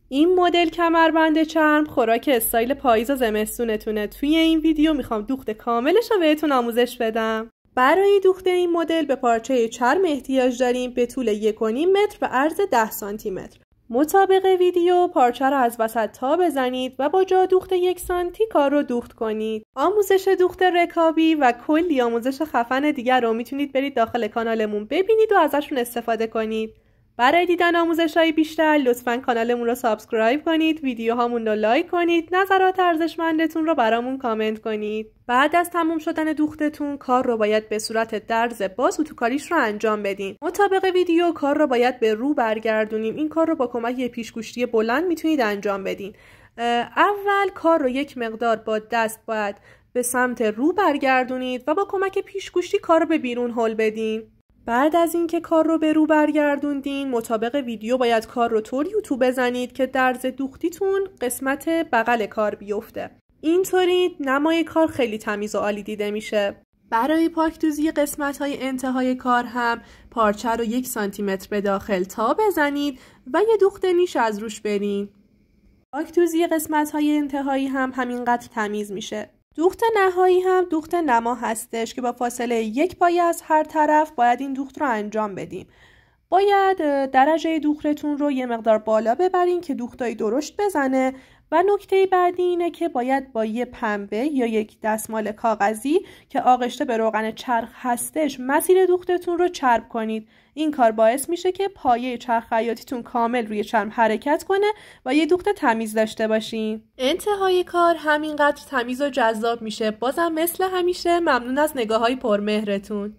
این مدل کمربند چرم خوراک استایل پاییز و زمستونتونه. توی این ویدیو میخوام دوخت کاملش رو بهتون آموزش بدم. برای دوخت این مدل به پارچه چرم احتیاج داریم به طول 1.5 متر و عرض 10 سانتی متر. مطابق ویدیو پارچه رو از وسط تا بزنید و با جا دوخت 1 سانتی کار رو دوخت کنید. آموزش دوخت رکابی و کلی آموزش خفن دیگر رو میتونید برید داخل کانالمون ببینید و ازشون استفاده کنید. برای دیدن آموزش‌های بیشتر لطفاً کانالمون رو سابسکرایب کنید، ویدیوهامون رو لایک کنید، نظرات ارزشمندتون رو برامون کامنت کنید. بعد از تموم شدن دوختتون کار رو باید به صورت درز باز اتوکاریش رو انجام بدین. مطابق ویدیو کار رو باید به رو برگردونیم. این کار رو با کمک یه پیشگوشتی بلند میتونید انجام بدین. اول کار رو یک مقدار با دست باید به سمت رو برگردونید و با کمک پیشگوشتی کار رو به بیرون هل بدین. بعد از اینکه کار رو به رو برگردوندین مطابق ویدیو باید کار رو طوری تو بزنید که درز دوختیتون قسمت بغل کار بیفته. اینطوری نمای کار خیلی تمیز و عالی دیده میشه. برای پاکدوزی قسمت‌های انتهای کار هم پارچه رو 1 سانتی متر به داخل تا بزنید و یه دوخت نیش از روش برین. پاکدوزی قسمت‌های انتهایی هم همینقدر تمیز میشه. دوخت نهایی هم دوخت نما هستش که با فاصله 1 پایه از هر طرف باید این دوخت رو انجام بدیم. باید درجه دوختتون رو یه مقدار بالا ببرین که دوختای درشت بزنه و نکته بعدی اینه که باید با یه پنبه یا یک دستمال کاغذی که آغشته به روغن چرخ هستش مسیر دوختتون رو چرب کنید. این کار باعث میشه که پایه چرخ خیاطیتون کامل روی چرم حرکت کنه و یه دوخت تمیز داشته باشین. انتهای کار همینقدر تمیز و جذاب میشه. بازم مثل همیشه ممنون از نگاه‌های پرمهرتون.